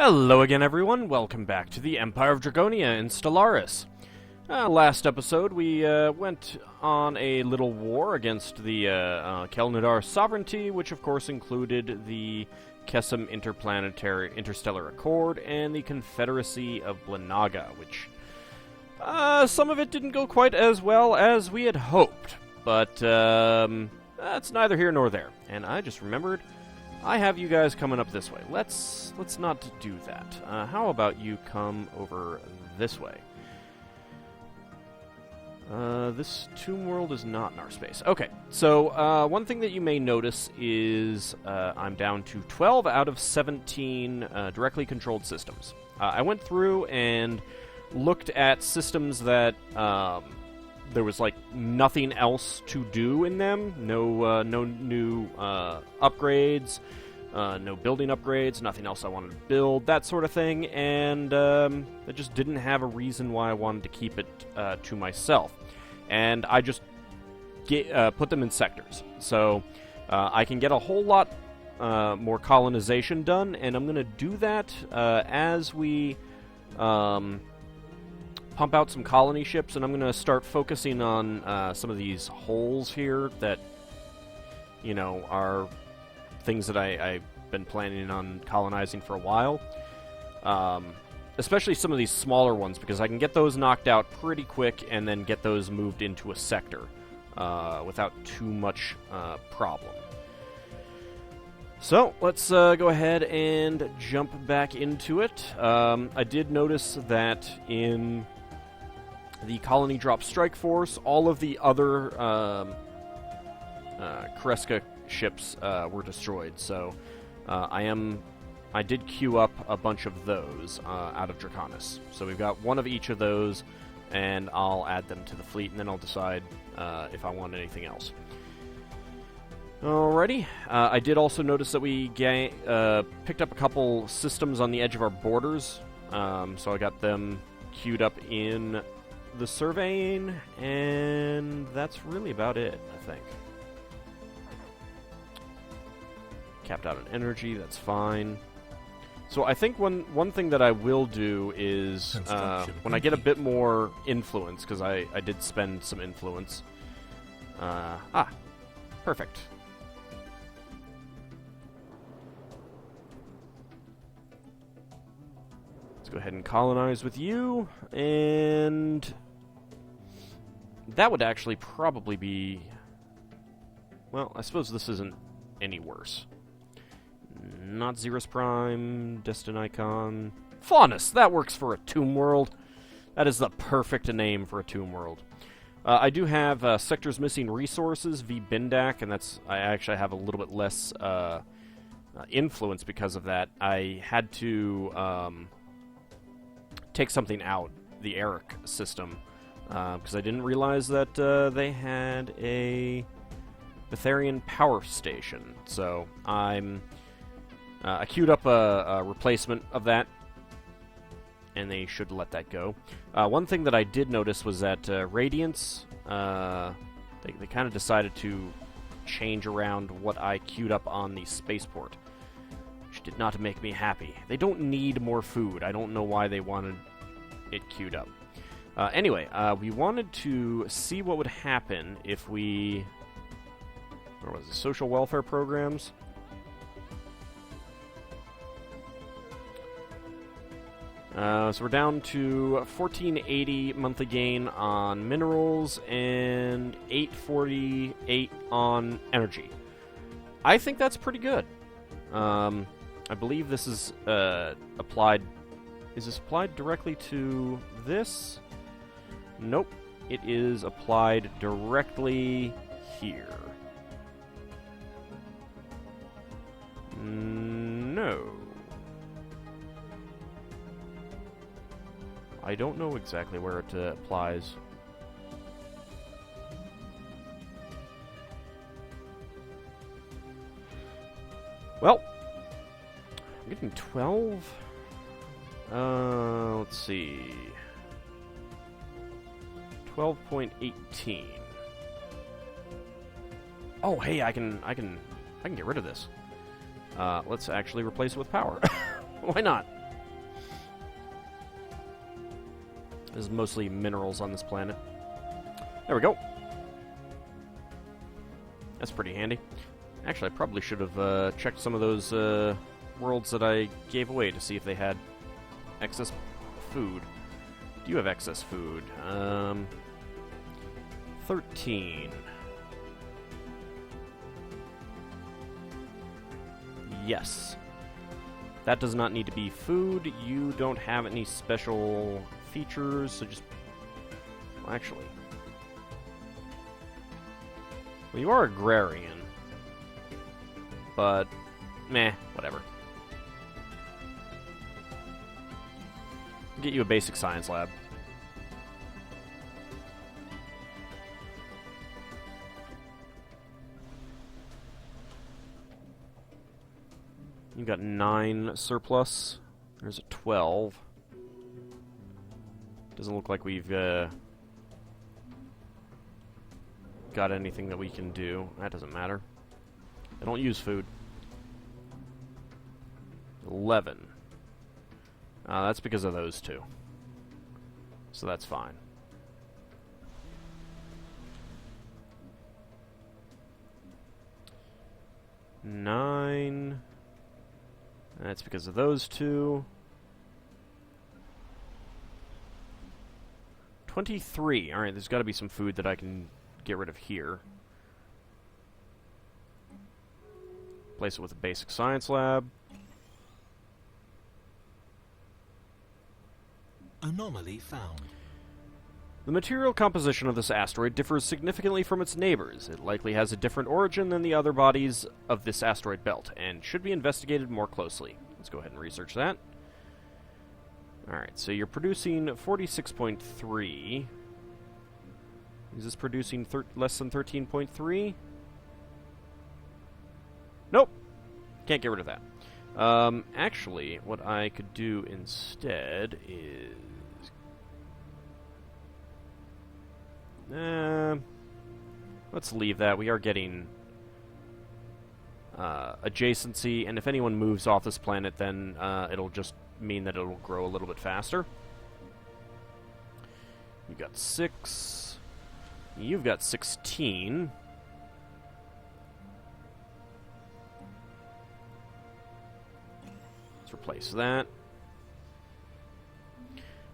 Hello again, everyone. Welcome back to the Empire of Dragonia in Stellaris. Last episode, we went on a little war against the Kelnadar sovereignty, which of course included the Kesem Interstellar Accord and the Confederacy of Blanaga, which some of it didn't go quite as well as we had hoped. But that's neither here nor there. And I just remembered I have you guys coming up this way. Let's not do that. How about you come over this way? This tomb world is not in our space. Okay, so one thing that you may notice is I'm down to 12 out of 17 directly controlled systems. I went through and looked at systems that there was like nothing else to do in them. No new upgrades, no building upgrades, nothing else I wanted to build, that sort of thing, and I just didn't have a reason why I wanted to keep it to myself. And I just put them in sectors. So I can get a whole lot more colonization done, and I'm going to do that as we pump out some colony ships, and I'm going to start focusing on some of these holes here that, you know, are things that I've been planning on colonizing for a while. Especially some of these smaller ones, because I can get those knocked out pretty quick and then get those moved into a sector without too much problem. So, let's go ahead and jump back into it. I did notice that in the Colony Drop Strike Force, all of the other Kreska ships were destroyed, so I did queue up a bunch of those out of Draconis. So we've got one of each of those, and I'll add them to the fleet, and then I'll decide if I want anything else. Alrighty. I did also notice that we picked up a couple systems on the edge of our borders, so I got them queued up in the surveying, and that's really about it, I think. Capped out on energy, that's fine. So I think one thing that I will do is, when I get a bit more influence, because I did spend some influence. Perfect. Let's go ahead and colonize with you, and that would actually probably be, well, I suppose this isn't any worse. Not Xeris Prime, Destin Icon. Faunus! That works for a tomb world. That is the perfect name for a tomb world. I do have Sectors Missing Resources, V. Bindak, and I actually have a little bit less influence because of that. I had to take something out, the Eric system, because I didn't realize that they had a Betharian power station. So I queued up a replacement of that, and they should let that go. One thing that I did notice was that Radiance, they kind of decided to change around what I queued up on the spaceport, which did not make me happy. They don't need more food. I don't know why they wanted it queued up. Anyway, we wanted to see what would happen if we... Where was it? Social welfare programs? So we're down to 1480 monthly gain on minerals and 848 on energy. I think that's pretty good. I believe this is applied. Is this applied directly to this? Nope. It is applied directly here. No. I don't know exactly where it applies. Well, I'm getting 12. Let's see. 12.18. Oh, hey, I can get rid of this. Let's actually replace it with power. Why not? There's mostly minerals on this planet. There we go. That's pretty handy. Actually, I probably should have checked some of those worlds that I gave away to see if they had excess food. Do you have excess food? 13. Yes. That does not need to be food. You don't have any special features, so just... Well, actually... Well, you are agrarian. But... Meh, whatever. Get you a basic science lab. You got 9 surplus. There's a 12. Doesn't look like we've got anything that we can do. That doesn't matter. I don't use food. 11. That's because of those two. So that's fine. 9. That's because of those two. 23. Alright, there's got to be some food that I can get rid of here. Place it with a basic science lab. Anomaly found. The material composition of this asteroid differs significantly from its neighbors. It likely has a different origin than the other bodies of this asteroid belt, and should be investigated more closely. Let's go ahead and research that. Alright, so you're producing 46.3. Is this producing less than 13.3? Nope! Can't get rid of that. Actually, what I could do instead is... let's leave that. We are getting adjacency, and if anyone moves off this planet, then it'll just mean that it'll grow a little bit faster. You got 6. You've got 16. Let's replace that.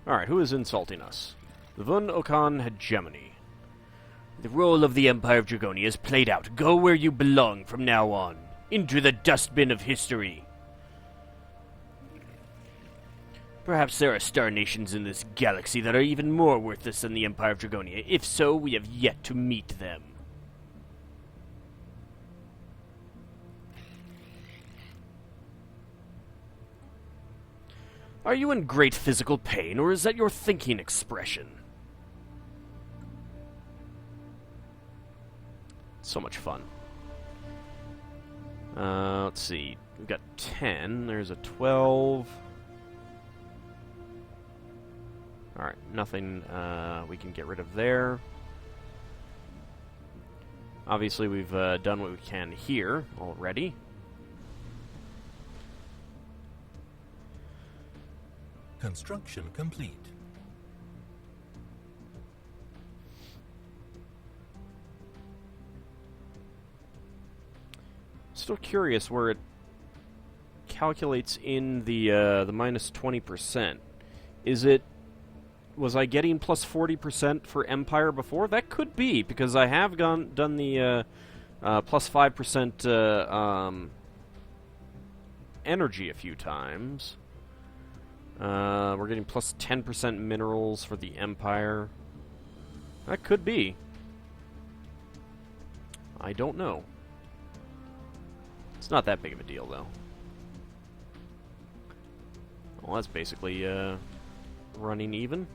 Alright, who is insulting us? The Vun Okan hegemony. The role of the Empire of Dragonia is played out. Go where you belong from now on. Into the dustbin of history. Perhaps there are star nations in this galaxy that are even more worthless than the Empire of Dragonia. If so, we have yet to meet them. Are you in great physical pain, or is that your thinking expression? So much fun. Let's see. We've got 10. There's a 12. Alright, nothing we can get rid of there. Obviously, we've done what we can here already. Construction complete. Still curious where it calculates in the minus 20%. Was I getting plus 40% for Empire before? That could be, because I have done the plus 5% energy a few times. We're getting plus 10% minerals for the Empire. That could be. I don't know. It's not that big of a deal, though. Well, that's basically running even.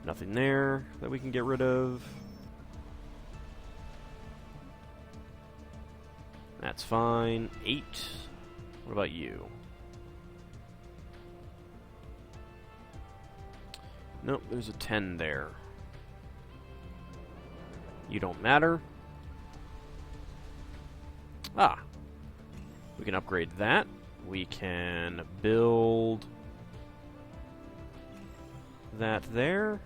Nothing there that we can get rid of. That's fine. 8. What about you? Nope, there's a 10 there. You don't matter. We can upgrade that. We can build that there.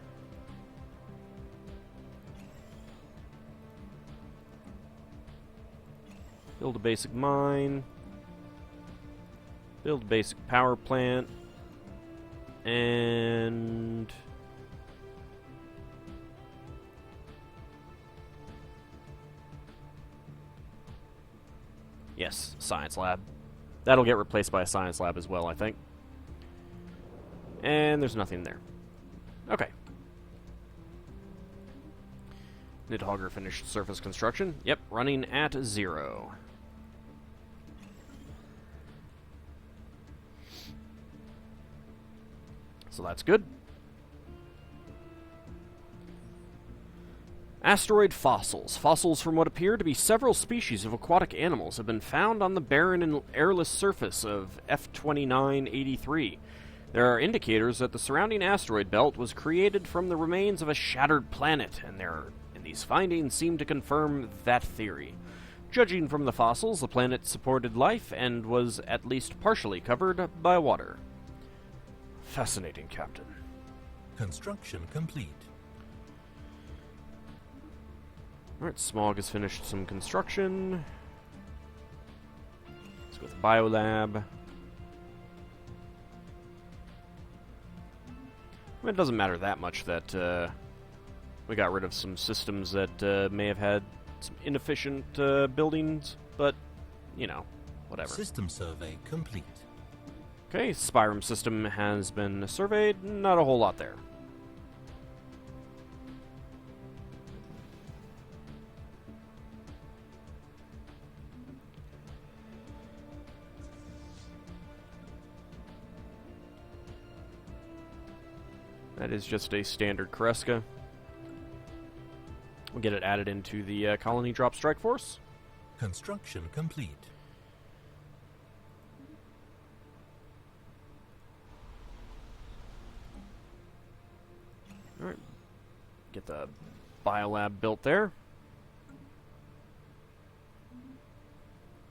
Build a basic mine. Build a basic power plant. And... yes, science lab. That'll get replaced by a science lab as well, I think. And there's nothing there. Okay. Nidhogger finished surface construction. Yep, running at 0. So that's good. Asteroid fossils. Fossils from what appear to be several species of aquatic animals have been found on the barren and airless surface of F-2983. There are indicators that the surrounding asteroid belt was created from the remains of a shattered planet, and these findings seem to confirm that theory. Judging from the fossils, the planet supported life and was at least partially covered by water. Fascinating, Captain. Construction complete. Alright, Smog has finished some construction. Let's go with Biolab. I mean, it doesn't matter that much that we got rid of some systems that may have had some inefficient buildings, but, you know, whatever. System survey complete. Okay, Spyrum system has been surveyed. Not a whole lot there. That is just a standard Kreska. We'll get it added into the colony drop strike force. Construction complete. Alright. Get the biolab built there.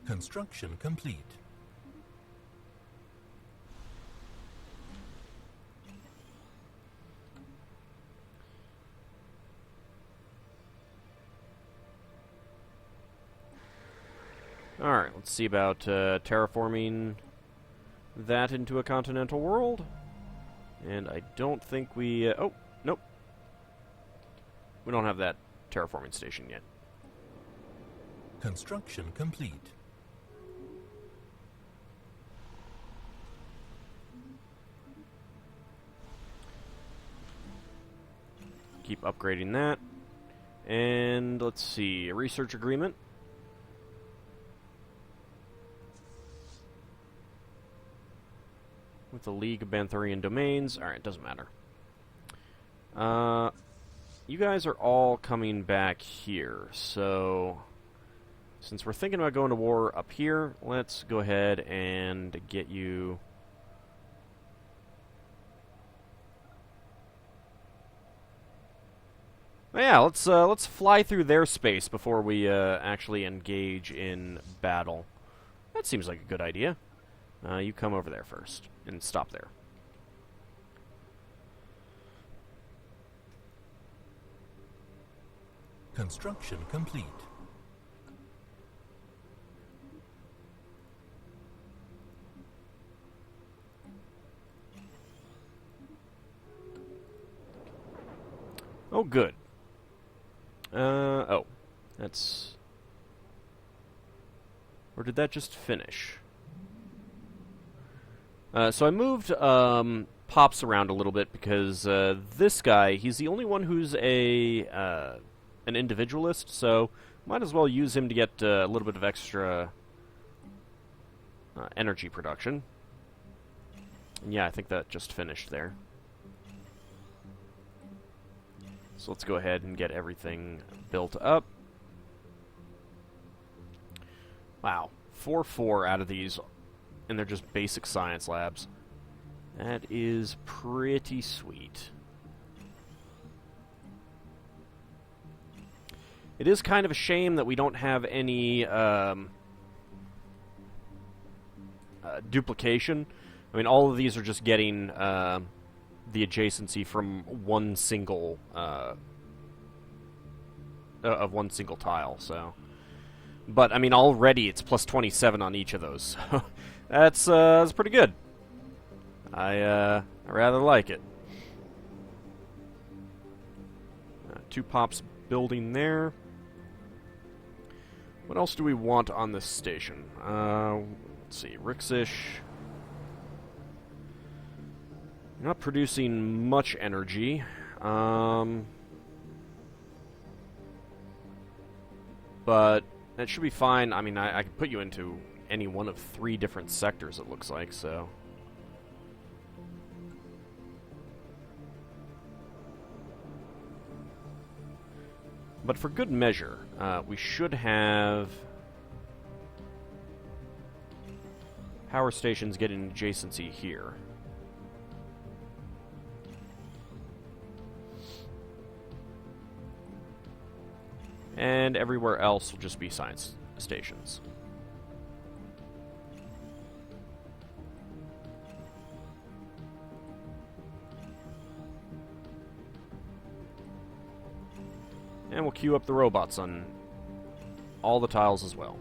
Construction complete. Alright, let's see about terraforming that into a continental world. And I don't think we... oh, nope. We don't have that terraforming station yet. Construction complete. Keep upgrading that. And let's see, a research agreement. With the League of Banthurian Domains. Alright, doesn't matter. You guys are all coming back here, so... since we're thinking about going to war up here, let's go ahead and get you... yeah, let's fly through their space before we actually engage in battle. That seems like a good idea. You come over there first, and stop there. Construction complete. Oh, good. Oh. That's... or did that just finish? So I moved Pops around a little bit because this guy, he's the only one who's an individualist, so might as well use him to get a little bit of extra energy production. And yeah, I think that just finished there. So let's go ahead and get everything built up. Wow, 4 out of these, and they're just basic science labs. That is pretty sweet. It is kind of a shame that we don't have any duplication. I mean, all of these are just getting the adjacency from one single of one single tile. So, but I mean, already it's plus 27 on each of those. So that's pretty good. I rather like it. 2 pops building there. What else do we want on this station? Let's see, Rixish. You're not producing much energy. But that should be fine. I mean, I can put you into any one of 3 different sectors, it looks like, so. But for good measure, we should have power stations getting adjacency here. And everywhere else will just be science stations. And we'll queue up the robots on all the tiles as well.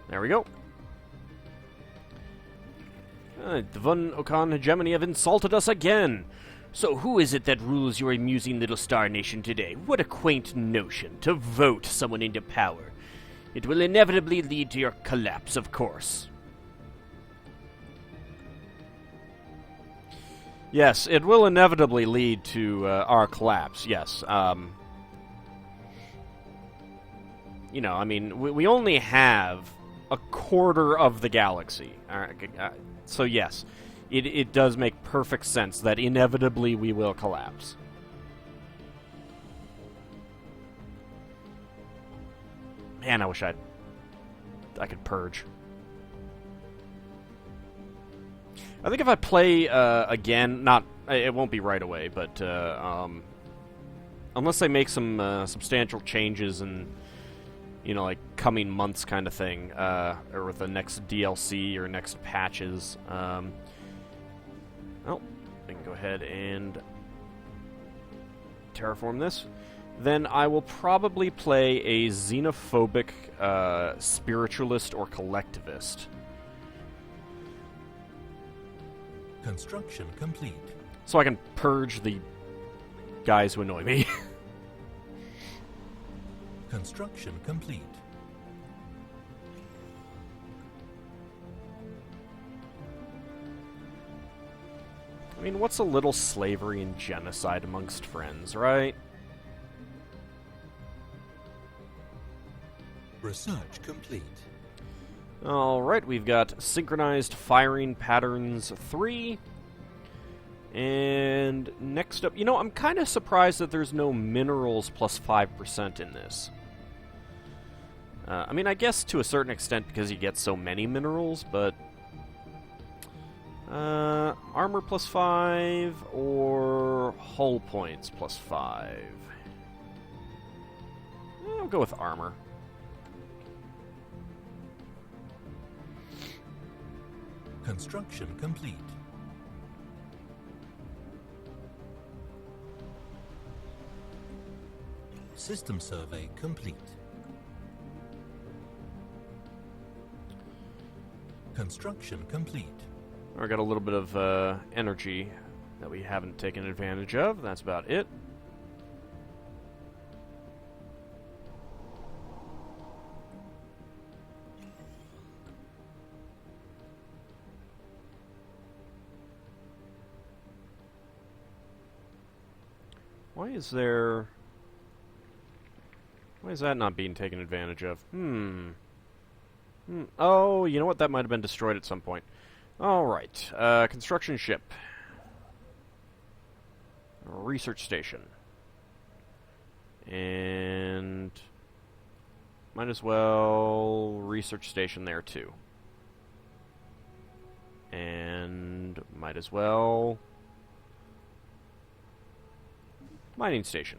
There we go. The Von Okan hegemony have insulted us again. So who is it that rules your amusing little star nation today? What a quaint notion, to vote someone into power. It will inevitably lead to your collapse, of course. Yes, it will inevitably lead to our collapse, yes. You know, I mean, we only have a quarter of the galaxy. So yes, it does make perfect sense that inevitably we will collapse. Man, I wish I could purge. I think if I play again, it won't be right away, but unless they make some substantial changes and, you know, like coming months kind of thing, or with the next DLC or next patches. Well, I can go ahead and terraform this. Then I will probably play a xenophobic spiritualist or collectivist. Construction complete. So I can purge the guys who annoy me. Construction complete. I mean, what's a little slavery and genocide amongst friends, right? Research complete. Alright, we've got synchronized firing patterns 3. And next up, you know, I'm kind of surprised that there's no minerals plus 5% in this. I mean, I guess to a certain extent because you get so many minerals, but armor plus 5 or hull points plus 5. I'll go with armor. Construction complete. System survey complete. Construction complete. I got a little bit of energy that we haven't taken advantage of. That's about it. Why is that not being taken advantage of? Oh, you know what? That might have been destroyed at some point. Alright. Construction ship. Research station. And might as well research station there too. And might as well Mining station.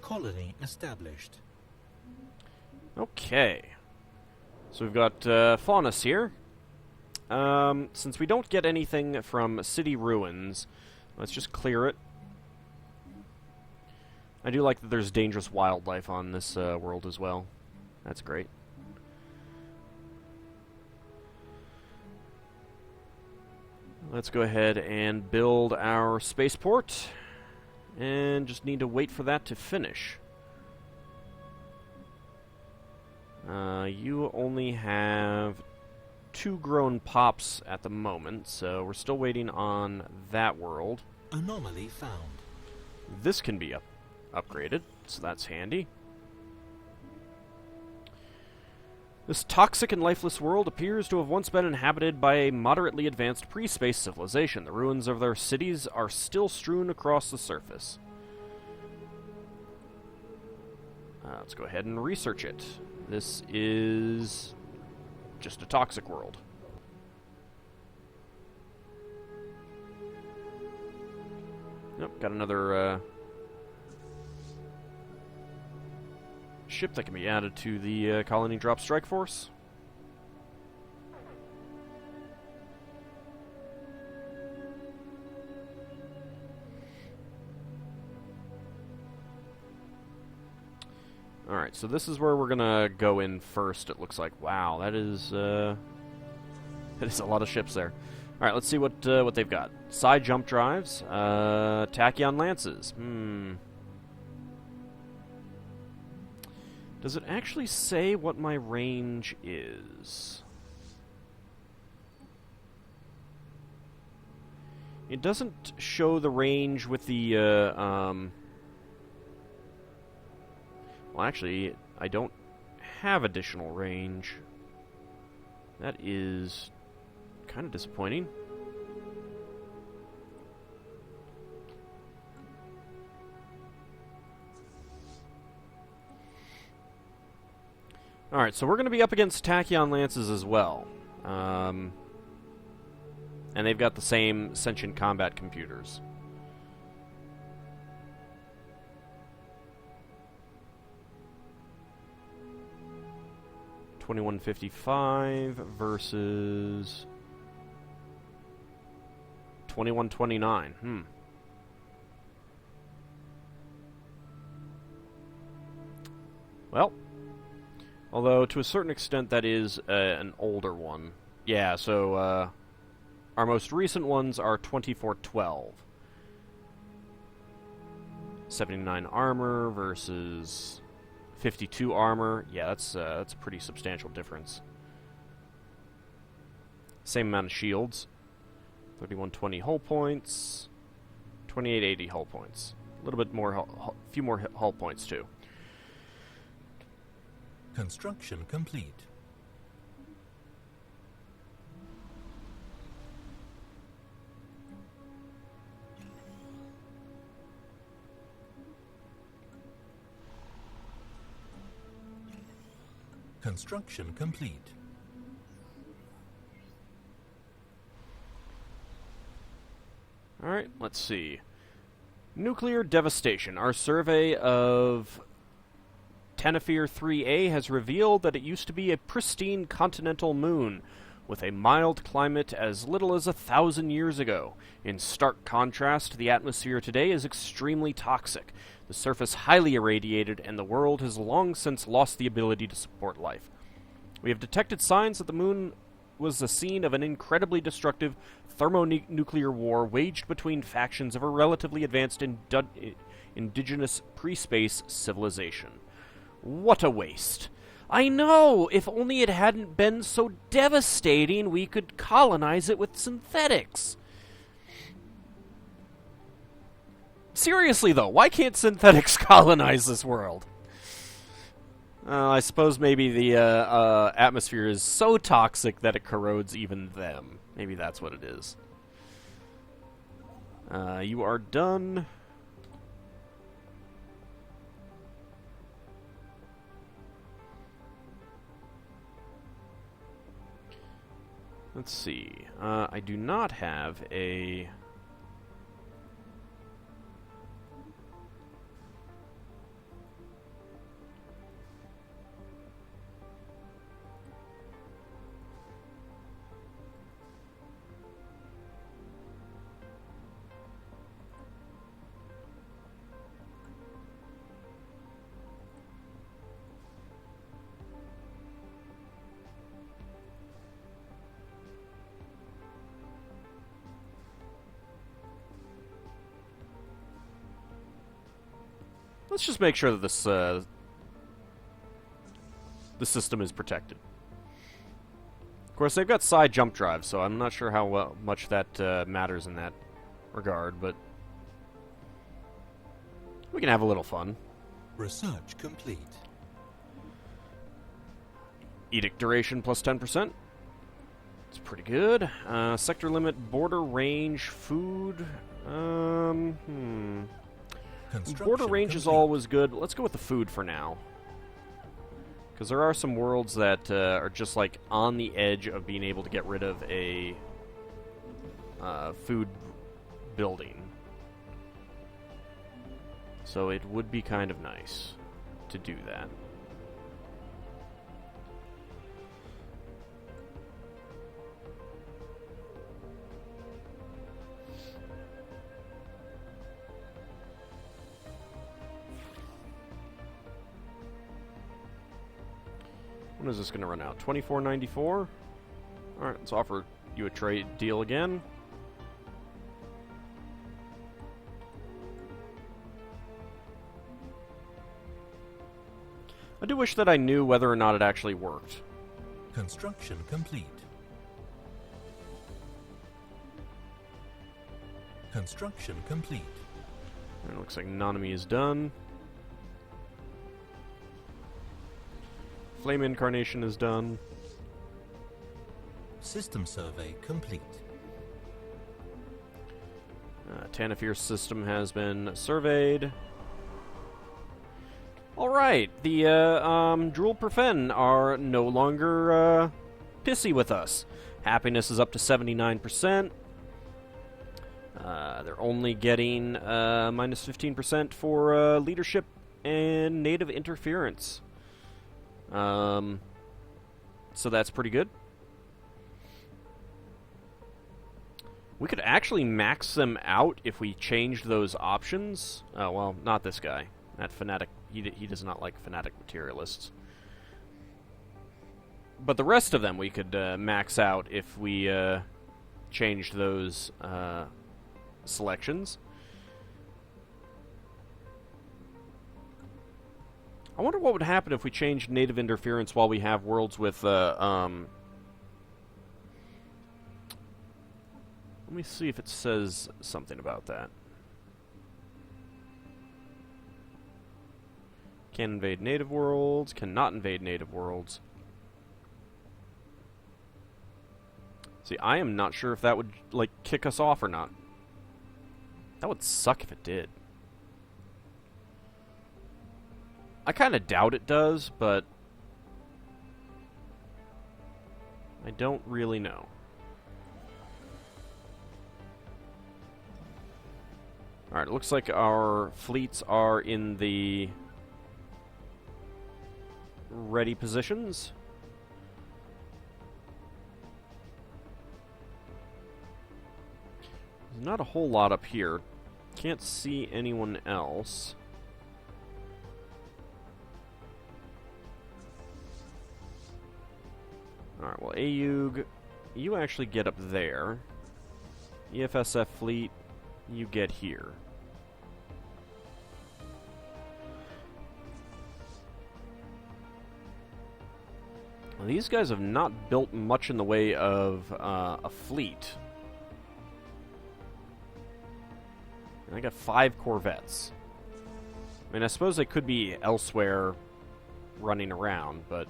Colony established. Okay. So we've got Faunus here. Since we don't get anything from city ruins, let's just clear it. I do like that there's dangerous wildlife on this world as well. That's great. Let's go ahead and build our spaceport. And just need to wait for that to finish. You only have 2 grown pops at the moment, so we're still waiting on that world. Anomaly found. This can be upgraded, so that's handy. This toxic and lifeless world appears to have once been inhabited by a moderately advanced pre-space civilization. The ruins of their cities are still strewn across the surface. Let's go ahead and research it. This is just a toxic world. Nope, got another ship that can be added to the colony drop strike force. Alright, so this is where we're gonna go in first, it looks like. Wow, that is a lot of ships there. Alright, let's see what they've got. Side jump drives, tachyon lances. Does it actually say what my range is? It doesn't show the range with the, well, actually, I don't have additional range. That is kind of disappointing. Alright, so we're going to be up against tachyon lances as well. And they've got the same sentient combat computers. $21.55 versus $21.29. Well, although to a certain extent that is an older one. Yeah, so our most recent ones are 2412. 79 armor versus 52 armor. Yeah, that's a pretty substantial difference. Same amount of shields. 3120 hull points. 2880 hull points. A little bit more, few more hull points too. Construction complete. Construction complete. Alright, let's see. Nuclear devastation. Our survey of Tenefir 3A has revealed that it used to be a pristine continental moon with a mild climate as little as 1,000 years ago. In stark contrast, the atmosphere today is extremely toxic, the surface highly irradiated, and the world has long since lost the ability to support life. We have detected signs that the moon was the scene of an incredibly destructive thermonuclear war waged between factions of a relatively advanced indigenous pre-space civilization. What a waste. I know! If only it hadn't been so devastating, we could colonize it with synthetics. Seriously, though, why can't synthetics colonize this world? I suppose maybe the atmosphere is so toxic that it corrodes even them. Maybe that's what it is. You are done. Let's see. I do not have a... Let's just make sure that this the system is protected. Of course, they've got side jump drives, so I'm not sure how much that matters in that regard, but we can have a little fun. Research complete. Edict duration plus 10%. It's pretty good. Sector limit, border range, food. Border range is always good. Let's go with the food for now. Because there are some worlds that are just like on the edge of being able to get rid of a food building. So it would be kind of nice to do that. When is this going to run out? $24.94? Alright, let's offer you a trade deal again. I do wish that I knew whether or not it actually worked. Construction complete. Construction complete. It looks like Nanami is done. Flame Incarnation is done. System survey complete. Tanafir's system has been surveyed. Alright, the Drool Perfen are no longer pissy with us. Happiness is up to 79%. They're only getting minus 15% for leadership and native interference. So that's pretty good. We could actually max them out if we changed those options. Oh, well, not this guy. That fanatic, he does not like fanatic materialists. But the rest of them we could max out if we changed those selections. I wonder what would happen if we changed native interference while we have worlds with, let me see if it says something about that. Can invade native worlds, cannot invade native worlds. See, I am not sure if that would, like, kick us off or not. That would suck if it did. I kind of doubt it does, but I don't really know. Alright, it looks like our fleets are in the ready positions. There's not a whole lot up here. Can't see anyone else. Alright, well, Ayug, you actually get up there. EFSF fleet, you get here. Well, these guys have not built much in the way of a fleet. And I got 5 corvettes. I mean, I suppose they could be elsewhere running around, but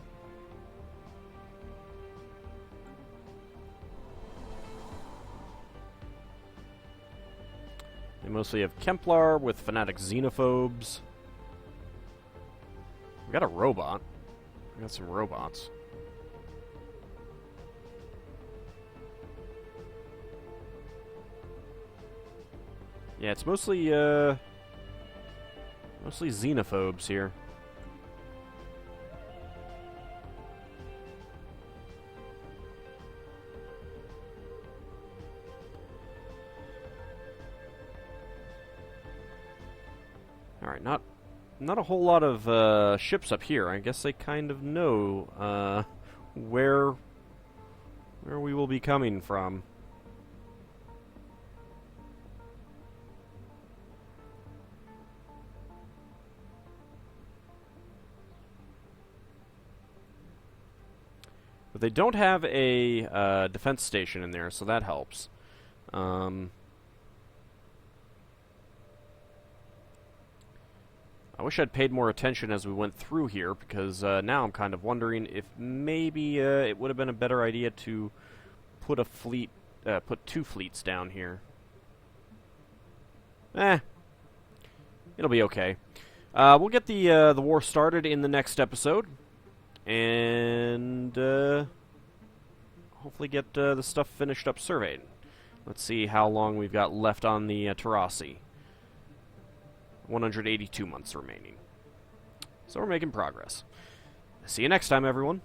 they mostly have Kemplar with fanatic xenophobes. We got a robot. We got some robots. Yeah, it's mostly mostly xenophobes here. Alright, not a whole lot of ships up here. I guess they kind of know where we will be coming from. But they don't have a defense station in there, so that helps. I wish I'd paid more attention as we went through here, because now I'm kind of wondering if maybe it would have been a better idea to put a fleet, put 2 fleets down here. It'll be okay. We'll get the war started in the next episode, and hopefully get the stuff finished up surveyed. Let's see how long we've got left on the Terrasi. 182 months remaining. So we're making progress. See you next time, everyone.